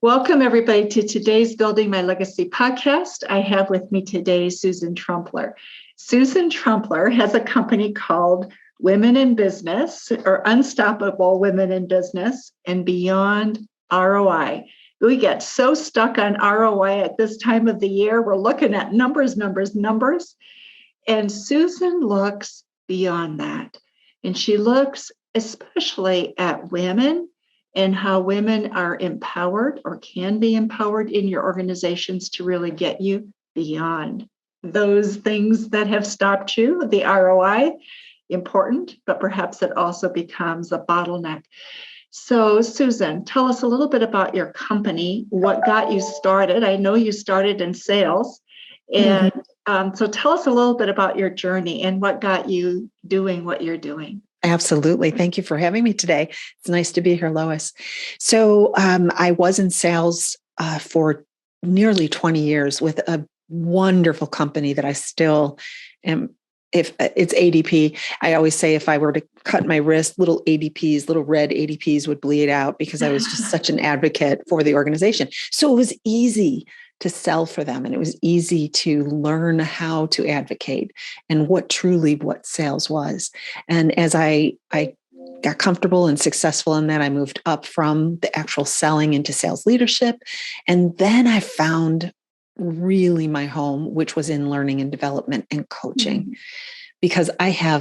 Welcome, everybody, to today's Building My Legacy podcast. I have with me today Susan Trumpler. Susan Trumpler has a company called Women in Business, or Unstoppable Women in Business, and Beyond ROI. We get so stuck on ROI at this time of the year. We're looking at numbers. And Susan looks beyond that. And she looks especially at women and how women are empowered or can be empowered in your organizations to really get you beyond those things that have stopped you. The ROI, important, but perhaps it also becomes a bottleneck. So, Susan, tell us a little bit about your company, what got you started. I know you started in sales. And so tell us a little bit about your journey and what got you doing what you're doing. Absolutely. Thank you for having me today. It's nice to be here, Lois. So I was in sales for nearly 20 years with a wonderful company that I still am. If it's ADP, I always say if I were to cut my wrist, little red ADPs would bleed out because I was just such an advocate for the organization. So it was easy to sell for them. And it was easy to learn how to advocate and what sales was. And as I got comfortable and successful in that, I moved up from the actual selling into sales leadership. And then I found really my home, which was in learning and development and coaching. Because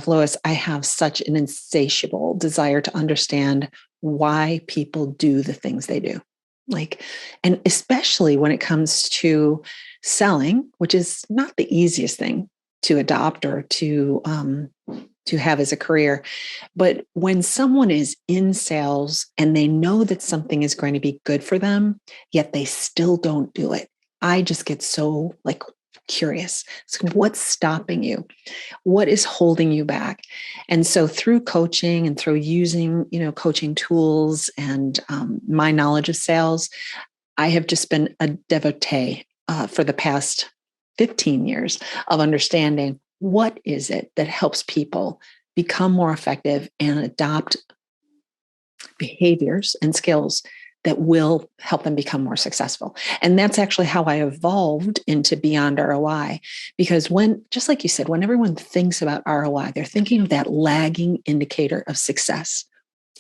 Lois, I have such an insatiable desire to understand why people do the things they do. And especially when it comes to selling, which is not the easiest thing to adopt or to have as a career. But when someone is in sales and they know that something is going to be good for them, yet they still don't do it, I just get so curious. So what's stopping you? What is holding you back? And so through coaching and through using, coaching tools and my knowledge of sales, I have just been a devotee for the past 15 years of understanding what is it that helps people become more effective and adopt behaviors and skills that will help them become more successful. And that's actually how I evolved into Beyond ROI. Because just like you said, when everyone thinks about ROI, they're thinking of that lagging indicator of success.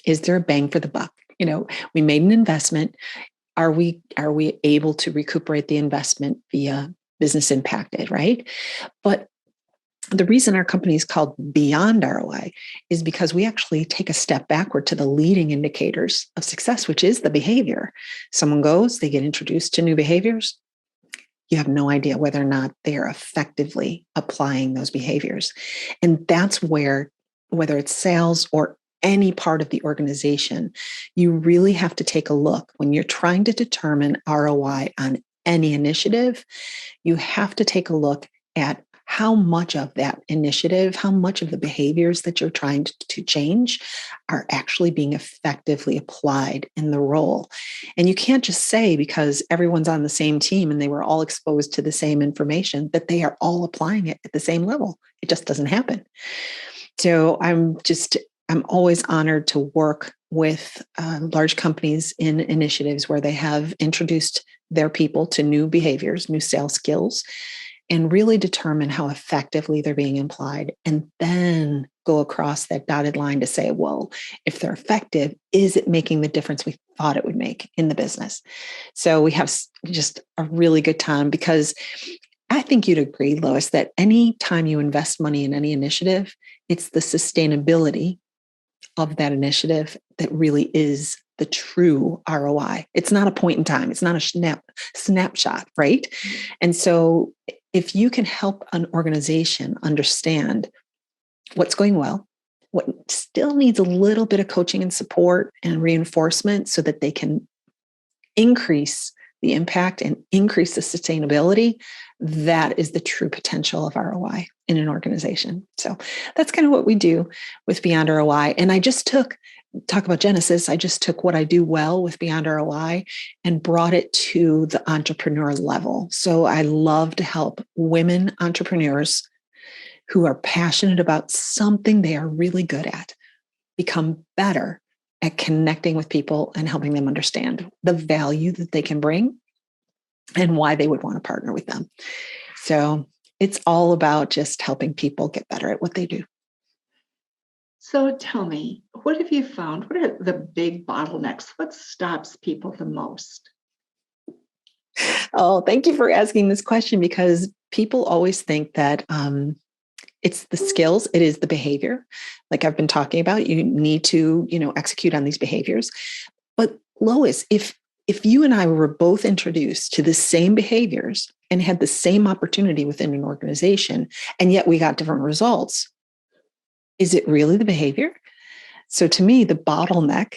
Is there a bang for the buck? We made an investment. Are we able to recuperate the investment via business impacted, right? But the reason our company is called Beyond ROI is because we actually take a step backward to the leading indicators of success, which is the behavior. Someone goes, they get introduced to new behaviors. You have no idea whether or not they are effectively applying those behaviors. And that's where, whether it's sales or any part of the organization, you really have to take a look when you're trying to determine ROI on any initiative. You have to take a look at how much of that initiative, how much of the behaviors that you're trying to change are actually being effectively applied in the role. And you can't just say because everyone's on the same team and they were all exposed to the same information that they are all applying it at the same level. It just doesn't happen. So I'm always honored to work with large companies in initiatives where they have introduced their people to new behaviors, new sales skills, and really determine how effectively they're being applied, and then go across that dotted line to say, well, if they're effective, is it making the difference we thought it would make in the business? So we have just a really good time, because I think you'd agree, Lois, that any time you invest money in any initiative, it's the sustainability of that initiative that really is the true ROI. It's not a point in time. It's not a snapshot, right? And so if you can help an organization understand what's going well, what still needs a little bit of coaching and support and reinforcement so that they can increase the impact and increase the sustainability, that is the true potential of ROI in an organization. So that's kind of what we do with Beyond ROI. And talk about Genesis, I just took what I do well with Beyond ROI and brought it to the entrepreneur level. So I love to help women entrepreneurs who are passionate about something they are really good at become better at connecting with people and helping them understand the value that they can bring and why they would want to partner with them. So it's all about just helping people get better at what they do. So tell me, what have you found? What are the big bottlenecks? What stops people the most? Oh, thank you for asking this question, because people always think that it's the skills, it is the behavior. Like I've been talking about, you need to, execute on these behaviors. But Lois, if you and I were both introduced to the same behaviors and had the same opportunity within an organization, and yet we got different results, is it really the behavior? So to me, the bottleneck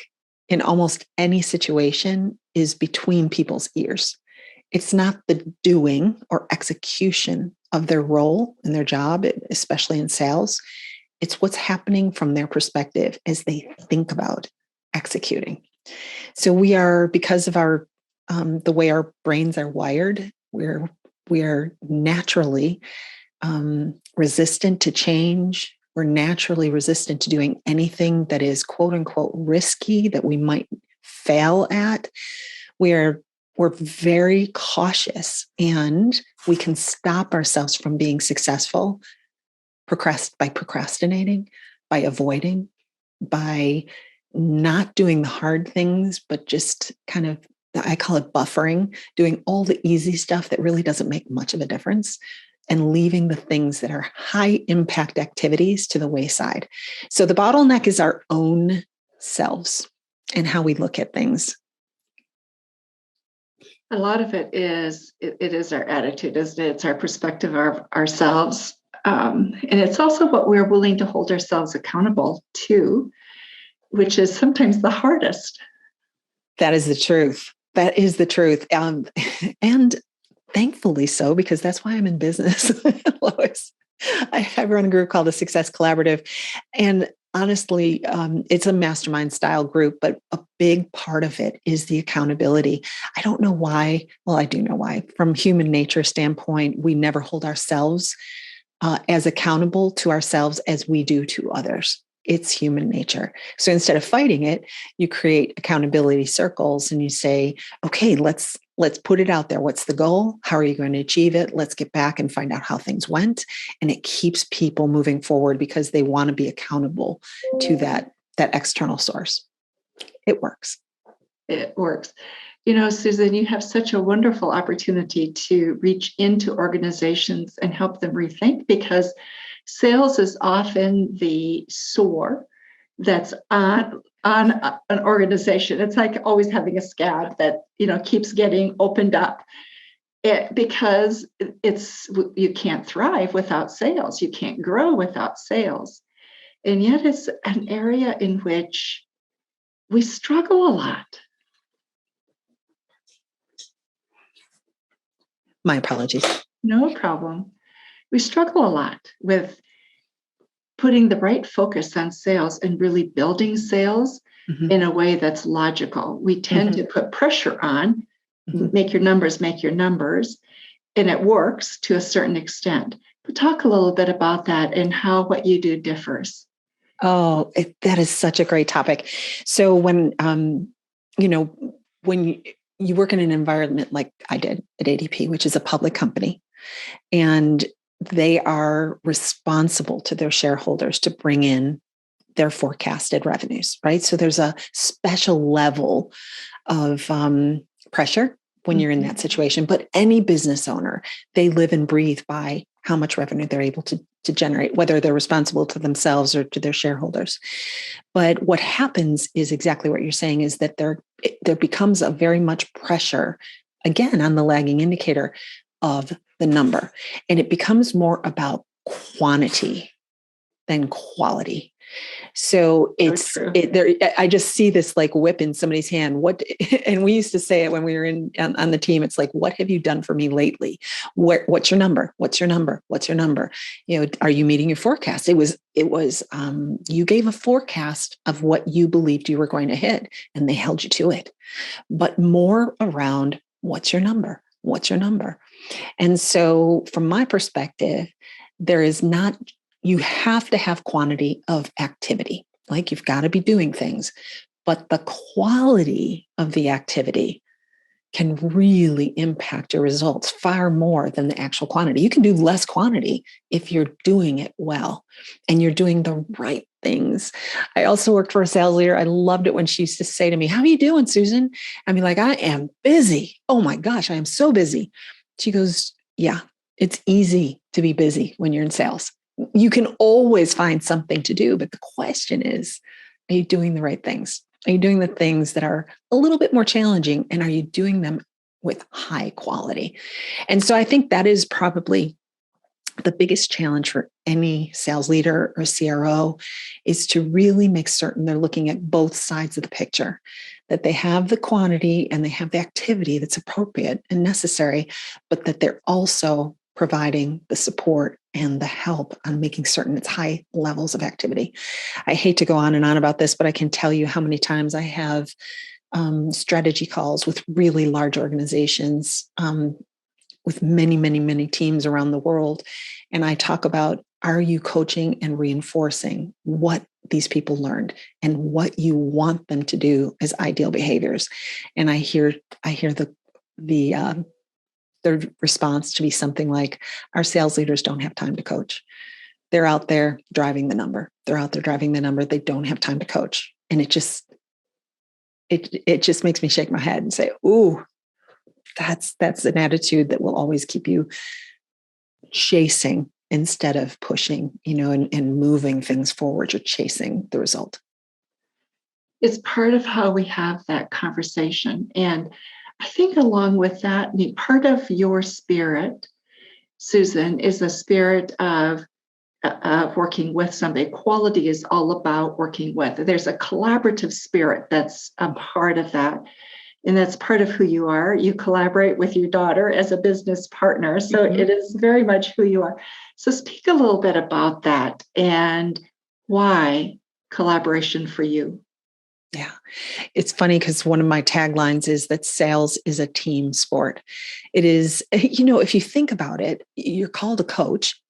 in almost any situation is between people's ears. It's not the doing or execution of their role and their job, especially in sales. It's what's happening from their perspective as they think about executing. So we are, because of our the way our brains are wired, we are naturally resistant to change. We're naturally resistant to doing anything that is quote unquote risky, that we might fail at. We're very cautious, and we can stop ourselves from being successful by procrastinating, by avoiding, by not doing the hard things, but just kind of, I call it buffering, doing all the easy stuff that really doesn't make much of a difference, and leaving the things that are high impact activities to the wayside. So the bottleneck is our own selves and how we look at things. A lot of it is our attitude, isn't it? It's our perspective of ourselves. And it's also what we're willing to hold ourselves accountable to, which is sometimes the hardest. That is the truth. That is the truth. And thankfully so, because that's why I'm in business, Lois. I run a group called the Success Collaborative. And honestly, it's a mastermind style group, but a big part of it is the accountability. I don't know why. Well, I do know why. From human nature standpoint, we never hold ourselves as accountable to ourselves as we do to others. It's human nature. So instead of fighting it, you create accountability circles and you say, okay, let's put it out there. What's the goal? How are you going to achieve it? Let's get back and find out how things went. And it keeps people moving forward because they want to be accountable to that external source. It works. It works. Susan, you have such a wonderful opportunity to reach into organizations and help them rethink, because sales is often the sore that's on an organization. It's like always having a scab that keeps getting opened up, because you can't thrive without sales. You can't grow without sales, and yet it's an area in which we struggle a lot. My apologies. No problem. We struggle a lot with putting the right focus on sales and really building sales in a way that's logical. We tend to put pressure on, make your numbers, and it works to a certain extent. But talk a little bit about that and how what you do differs. Oh, that is such a great topic. So when you work in an environment like I did at ADP, which is a public company, and they are responsible to their shareholders to bring in their forecasted revenues, right? So there's a special level of pressure when you're in that situation. But any business owner, they live and breathe by how much revenue they're able to generate, whether they're responsible to themselves or to their shareholders. But what happens is exactly what you're saying, is that there becomes a very much pressure, again, on the lagging indicator of the number. And it becomes more about quantity than quality. So I just see this like whip in somebody's hand. And we used to say it when we were on the team. It's like, what have you done for me lately? What's your number? What's your number? What's your number? Are you meeting your forecast? It was you gave a forecast of what you believed you were going to hit, and they held you to it. But more around, what's your number? What's your number? And so from my perspective, you have to have quantity of activity. Like, you've got to be doing things, but the quality of the activity can really impact your results far more than the actual quantity. You can do less quantity if you're doing it well and you're doing the right things. I also worked for a sales leader. I loved it when she used to say to me, "How are you doing, Susan?" I mean, like, "I am busy. Oh my gosh, I am so busy." She goes, "Yeah, it's easy to be busy when you're in sales. You can always find something to do, but the question is, are you doing the right things? Are you doing the things that are a little bit more challenging? And are you doing them with high quality?" And so I think that is probably the biggest challenge for any sales leader or CRO, is to really make certain they're looking at both sides of the picture, that they have the quantity and they have the activity that's appropriate and necessary, but that they're also providing the support and the help on making certain it's high levels of activity. I hate to go on and on about this, but I can tell you how many times I have strategy calls with really large organizations, with many, many, many teams around the world. And I talk about, are you coaching and reinforcing what these people learned and what you want them to do as ideal behaviors? And I hear the their response to be something like, "Our sales leaders don't have time to coach. They're out there driving the number. They're out there driving the number. They don't have time to coach." And it just makes me shake my head and say, "Ooh, that's an attitude that will always keep you chasing instead of pushing, and moving things forward. You're chasing the result." It's part of how we have that conversation. And I think along with that, part of your spirit, Susan, is a spirit of working with somebody. Quality is all about working with. There's a collaborative spirit that's a part of that. And that's part of who you are. You collaborate with your daughter as a business partner. So It is very much who you are. So speak a little bit about that and why collaboration for you. Yeah. It's funny because one of my taglines is that sales is a team sport. It is, if you think about it, you're called a coach.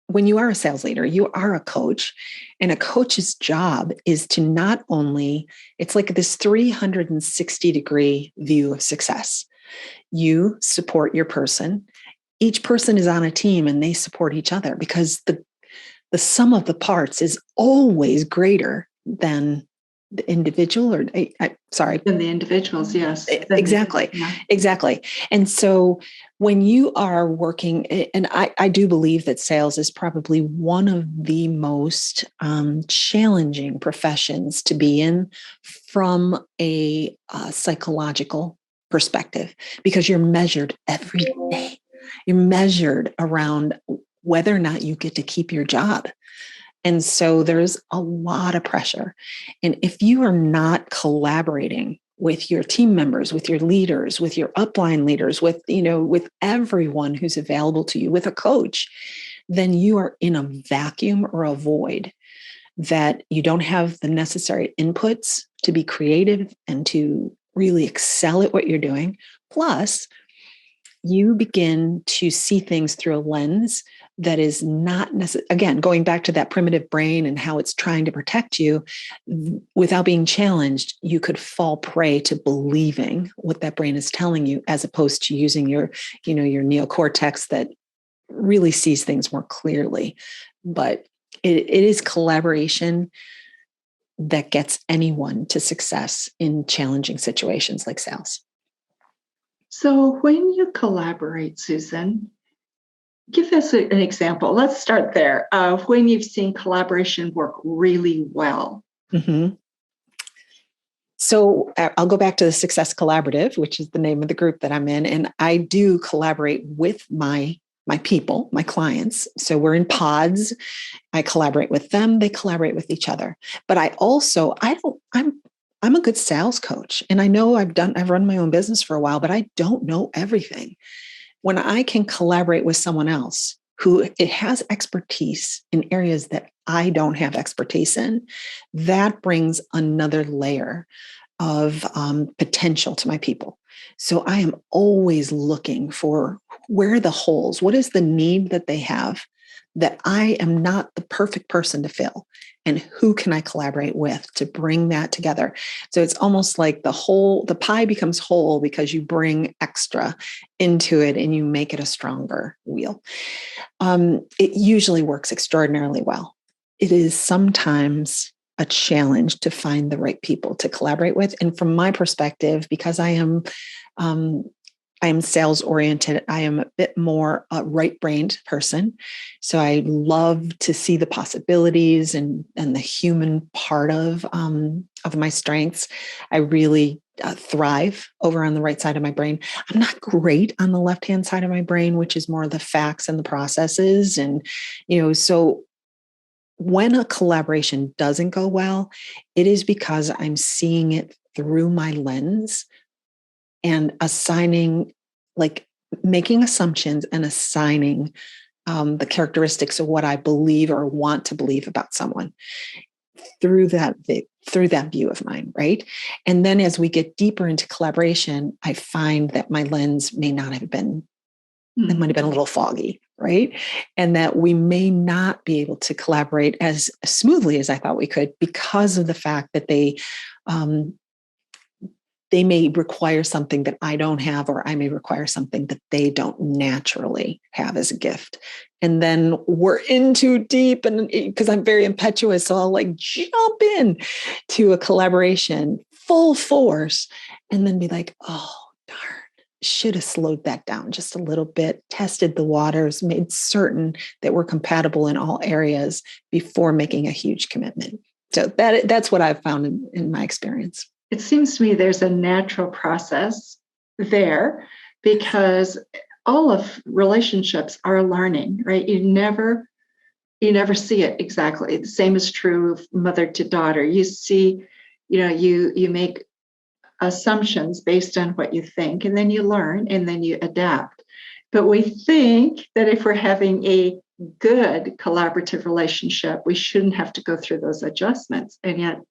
When you are a sales leader, you are a coach, and a coach's job is to not only, it's like this 360-degree view of success. You support your person. Each person is on a team and they support each other, because the sum of the parts is always greater than the individual, or sorry. Than the individuals, yes. Exactly. Yeah. Exactly. And so when you are working, and I do believe that sales is probably one of the most challenging professions to be in from a psychological perspective, because you're measured every day. You're measured around whether or not you get to keep your job. And so there's a lot of pressure. And if you are not collaborating with your team members, with your leaders, with your upline leaders, with everyone who's available to you, with a coach, then you are in a vacuum or a void that you don't have the necessary inputs to be creative and to really excel at what you're doing. Plus, you begin to see things through a lens that is not necessarily, again, going back to that primitive brain and how it's trying to protect you. Without being challenged, you could fall prey to believing what that brain is telling you, as opposed to using your neocortex that really sees things more clearly. But it is collaboration that gets anyone to success in challenging situations like sales. So when you collaborate, Susan, give us an example. Let's start there of when you've seen collaboration work really well. Mm-hmm. So I'll go back to the Success Collaborative, which is the name of the group that I'm in. And I do collaborate with my people, my clients. So we're in pods. I collaborate with them. They collaborate with each other. But I'm a good sales coach. And I know I've run my own business for a while, but I don't know everything. When I can collaborate with someone else who it has expertise in areas that I don't have expertise in, that brings another layer of potential to my people. So I am always looking for, where are the holes? What is the need that they have that I am not the perfect person to fill? and who can I collaborate with to bring that together. So it's almost like the pie becomes whole because you bring extra into it and you make it a stronger wheel. It usually works extraordinarily well. It is sometimes a challenge to find the right people to collaborate with. And from my perspective, because I am sales oriented, I am a bit more a right-brained person. So I love to see the possibilities and the human part of my strengths. I really thrive over on the right side of my brain. I'm not great on the left-hand side of my brain, which is more the facts and the processes. And, so when a collaboration doesn't go well, it is because I'm seeing it through my lens and making assumptions and assigning the characteristics of what I believe or want to believe about someone through that view of mine, right? And then as we get deeper into collaboration, I find that my lens it might have been a little foggy, right? And that we may not be able to collaborate as smoothly as I thought we could because of the fact that they may require something that I don't have, or I may require something that they don't naturally have as a gift. And then we're in too deep, and because I'm very impetuous, so I'll jump in to a collaboration full force and then be like, oh, darn, should have slowed that down just a little bit, tested the waters, made certain that we're compatible in all areas before making a huge commitment. So that's what I've found in my experience. It seems to me there's a natural process there because all of relationships are learning, right? You never see it exactly. The same is true of mother to daughter. You see, you make assumptions based on what you think, and then you learn and then you adapt. But we think that if we're having a good collaborative relationship, we shouldn't have to go through those adjustments. And yet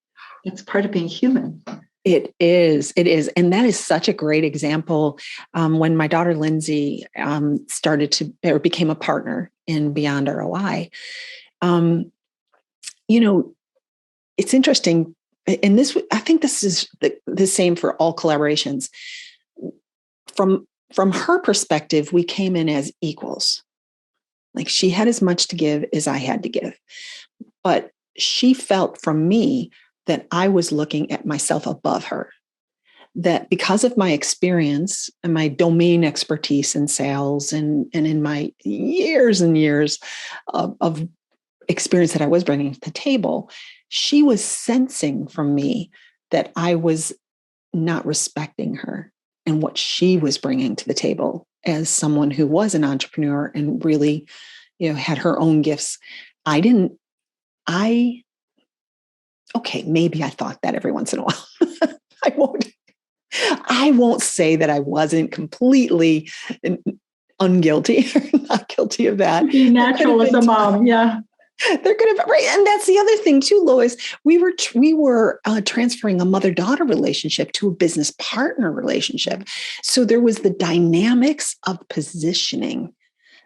it's part of being human. It is. And that is such a great example. When my daughter, Lindsay, became a partner in Beyond ROI, it's interesting. And I think this is the same for all collaborations. From her perspective, we came in as equals. Like she had as much to give as I had to give. But she felt from me that I was looking at myself above her, that because of my experience and my domain expertise in sales and in my years and years of experience that I was bringing to the table, she was sensing from me that I was not respecting her and what she was bringing to the table as someone who was an entrepreneur and really, had her own gifts. Okay, maybe I thought that every once in a while. I won't say that I wasn't completely unguilty or not guilty of that. Be natural as a mom, yeah. They're going to, right. And that's the other thing too, Lois. We were transferring a mother-daughter relationship to a business partner relationship. So there was the dynamics of positioning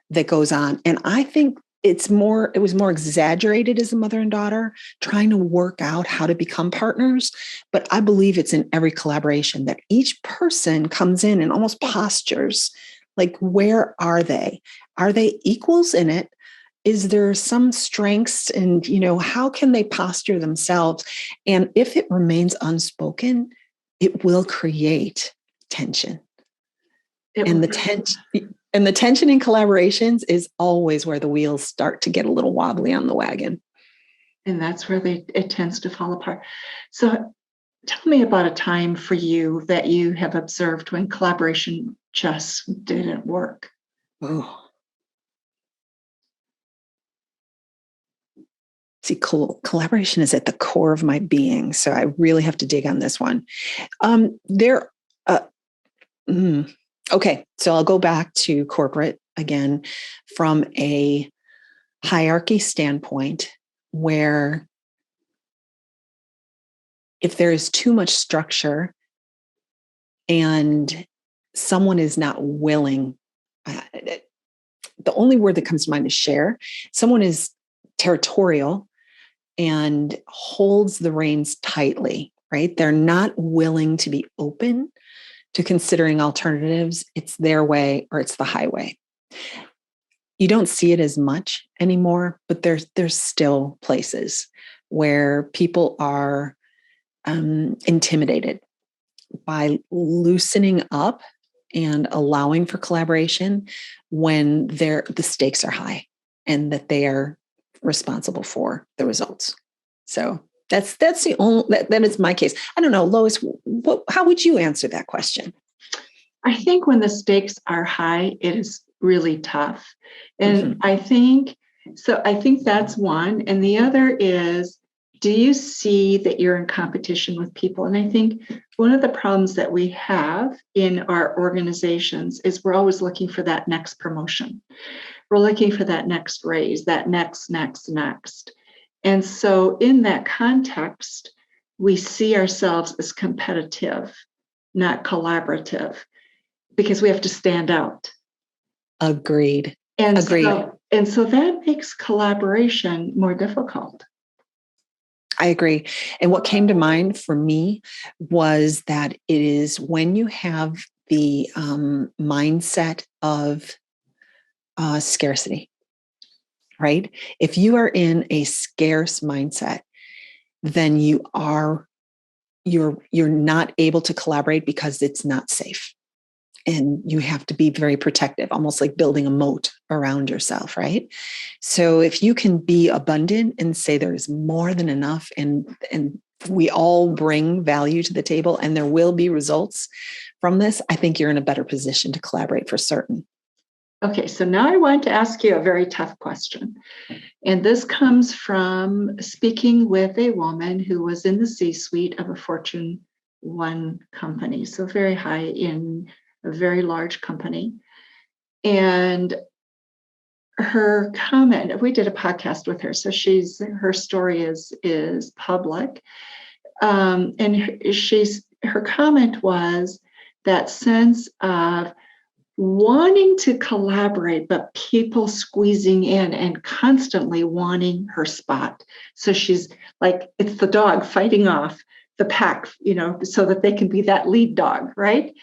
that goes on. And I think it was more exaggerated as a mother and daughter trying to work out how to become partners. But I believe it's in every collaboration that each person comes in and almost postures like, where are they? Are they equals in it? Is there some strengths and, how can they posture themselves? And if it remains unspoken, it will create tension. And the tension in collaborations is always where the wheels start to get a little wobbly on the wagon. And that's where it tends to fall apart. So tell me about a time for you that you have observed when collaboration just didn't work. Oh. See, collaboration is at the core of my being. So I really have to dig on this one. Okay, so I'll go back to corporate again from a hierarchy standpoint, where if there is too much structure and someone is not willing, the only word that comes to mind is share. Someone is territorial and holds the reins tightly, right? They're not willing to be open to considering alternatives. It's their way or it's the highway. You don't see it as much anymore, but there's still places where people are intimidated by loosening up and allowing for collaboration when the stakes are high and that they are responsible for the results. So that's the only that is my case. I don't know, Lois, how would you answer that question? I think when the stakes are high, it is really tough. And I think that's one. And the other is, do you see that you're in competition with people? And I think one of the problems that we have in our organizations is we're always looking for that next promotion. We're looking for that next raise, that next. And so in that context, we see ourselves as competitive, not collaborative, because we have to stand out. Agreed. And so that makes collaboration more difficult. I agree. And what came to mind for me was that it is when you have the mindset of scarcity, right? If you are in a scarce mindset, then you're not able to collaborate because it's not safe. And you have to be very protective, almost like building a moat around yourself, right? So if you can be abundant and say there's more than enough and we all bring value to the table and there will be results from this, I think you're in a better position to collaborate for certain. Okay, so now I want to ask you a very tough question. And this comes from speaking with a woman who was in the C-suite of a Fortune 1 company, so very high in a very large company. And her comment, we did a podcast with her, so her story is public. And her comment was that sense of wanting to collaborate, but people squeezing in and constantly wanting her spot. So she's like, it's the dog fighting off the pack, so that they can be that lead dog, right?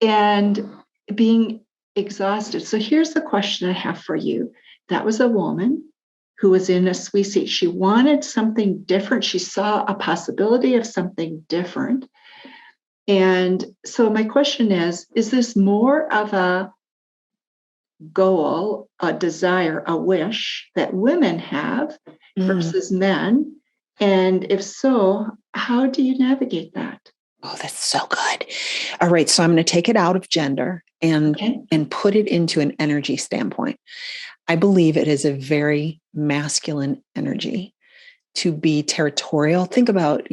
And being exhausted. So here's the question I have for you. That was a woman who was in a C-suite. She wanted something different. She saw a possibility of something different. And so my question is this more of a goal, a desire, a wish that women have versus men? And if so, how do you navigate that? Oh, that's so good. All right. So I'm going to take it out of gender and put it into an energy standpoint. I believe it is a very masculine energy to be territorial. Think about,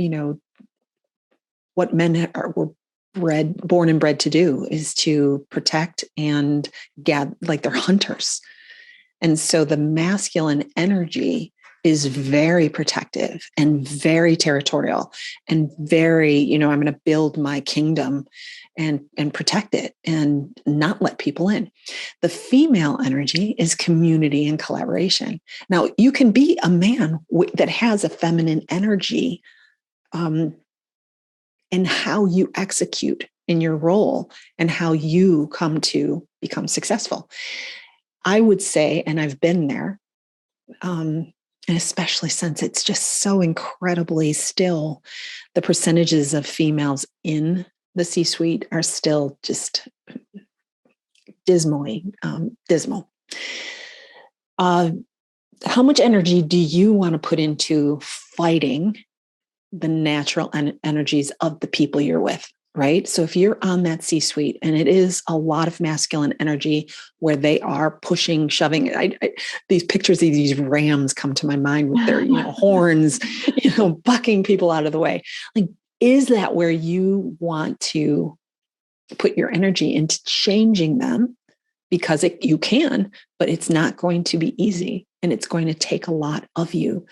what men were born and bred to do is to protect and gather, like they're hunters. And so the masculine energy is very protective and very territorial and very, I'm going to build my kingdom and protect it and not let people in. The female energy is community and collaboration. Now, you can be a man that has a feminine energy in how you execute in your role and how you come to become successful. I would say, and I've been there, and especially since it's just so incredibly still, the percentages of females in the C-suite are still just dismal. How much energy do you want to put into fighting the natural energies of the people you're with? Right? So if you're on that C-suite and it is a lot of masculine energy where they are pushing, shoving, these pictures of these rams come to my mind with their horns, bucking people out of the way. Like, is that where you want to put your energy into changing them? Because you can, but it's not going to be easy. And it's going to take a lot of you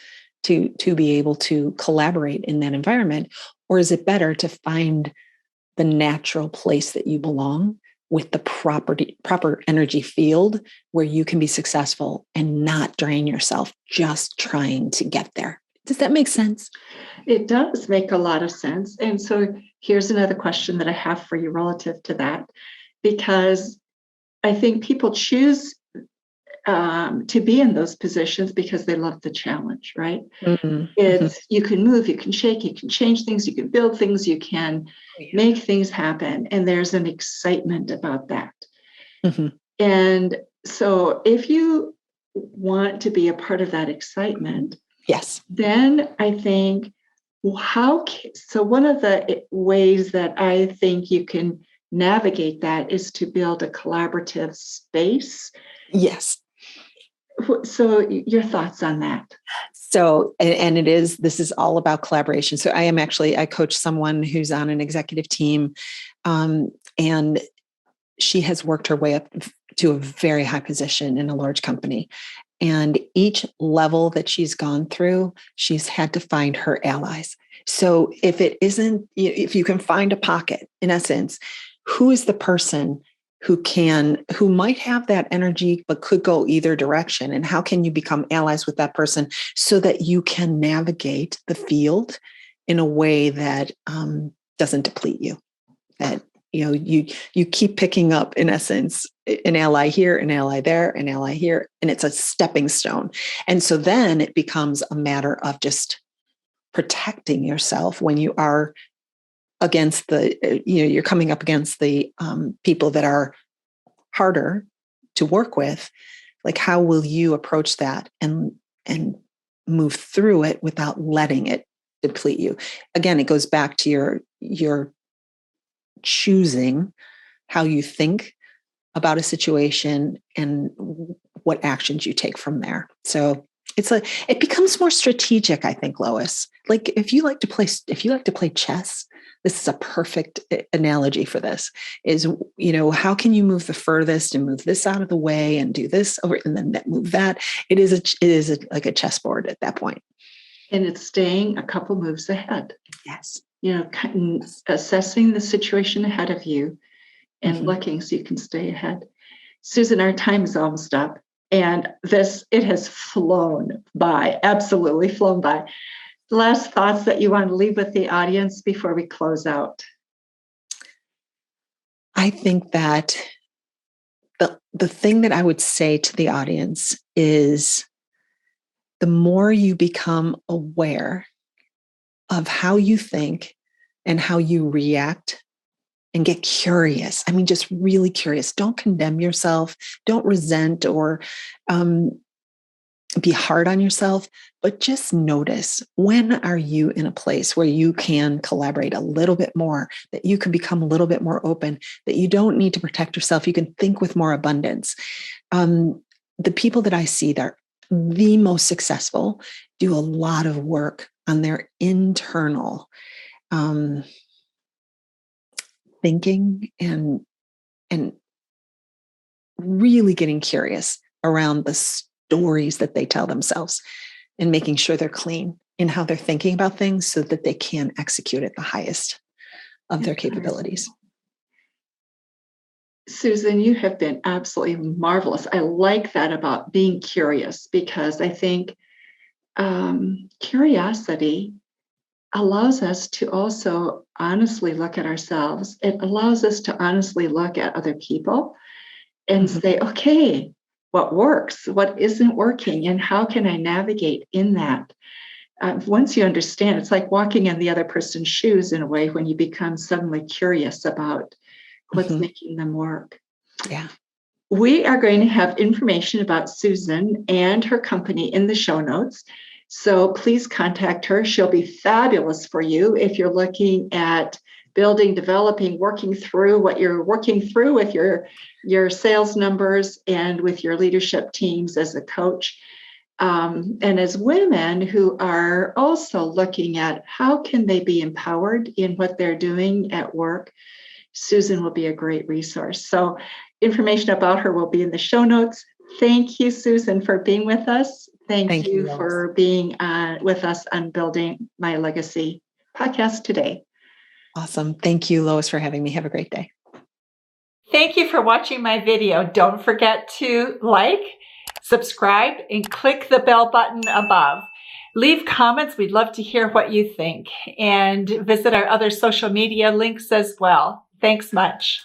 to be able to collaborate in that environment. Or is it better to find the natural place that you belong with the proper energy field where you can be successful and not drain yourself just trying to get there? Does that make sense? It does make a lot of sense. And so here's another question that I have for you relative to that, because I think people choose to be in those positions because they love the challenge, right? Mm-hmm. It's you can move, you can shake, you can change things, you can build things, you can make things happen. And there's an excitement about that. Mm-hmm. And so if you want to be a part of that excitement, yes, then I think, so one of the ways that I think you can navigate that is to build a collaborative space. yes. So your thoughts on that? So, and this is all about collaboration. So I coach someone who's on an executive team, and she has worked her way up to a very high position in a large company. And each level that she's gone through, she's had to find her allies. So if you can find a pocket, in essence, who is the person who might have that energy, but could go either direction? And how can you become allies with that person so that you can navigate the field in a way that doesn't deplete you? That, you keep picking up, in essence, an ally here, an ally there, an ally here, and it's a stepping stone. And so then it becomes a matter of just protecting yourself when you are against you're coming up against the people that are harder to work with. Like, how will you approach that and move through it without letting it deplete you? Again, it goes back to your choosing how you think about a situation and what actions you take from there. So it becomes more strategic, I think, Lois. Like if you like to play chess, this is a perfect analogy for this. Is, how can you move the furthest and move this out of the way and do this over and then move that? It is like a chessboard at that point. And it's staying a couple moves ahead. Yes. Assessing the situation ahead of you and looking so you can stay ahead. Susan, our time is almost up, and it has flown by, absolutely flown by. Last thoughts that you want to leave with the audience before we close out? I think that the thing that I would say to the audience is the more you become aware of how you think and how you react and get curious. I mean, just really curious. Don't condemn yourself. Don't resent or be hard on yourself, but just notice, when are you in a place where you can collaborate a little bit more, that you can become a little bit more open, that you don't need to protect yourself. You can think with more abundance. The people that I see that are the most successful do a lot of work on their internal thinking and really getting curious around the stories that they tell themselves and making sure they're clean in how they're thinking about things so that they can execute at the highest of their capabilities. Susan, you have been absolutely marvelous. I like that about being curious, because I think curiosity allows us to also honestly look at ourselves. It allows us to honestly look at other people and say, okay, what works, what isn't working, and how can I navigate in that? Once you understand, it's like walking in the other person's shoes in a way, when you become suddenly curious about what's making them work. Yeah. We are going to have information about Susan and her company in the show notes. So please contact her. She'll be fabulous for you if you're looking at building, developing, working through what you're working through with your sales numbers and with your leadership teams as a coach. And as women who are also looking at how can they be empowered in what they're doing at work, Susan will be a great resource. So information about her will be in the show notes. Thank you, Susan, for being with us. Thank you for being with us on Building My Legacy podcast today. Awesome. Thank you, Lois, for having me. Have a great day. Thank you for watching my video. Don't forget to like, subscribe, and click the bell button above. Leave comments. We'd love to hear what you think, and visit our other social media links as well. Thanks much.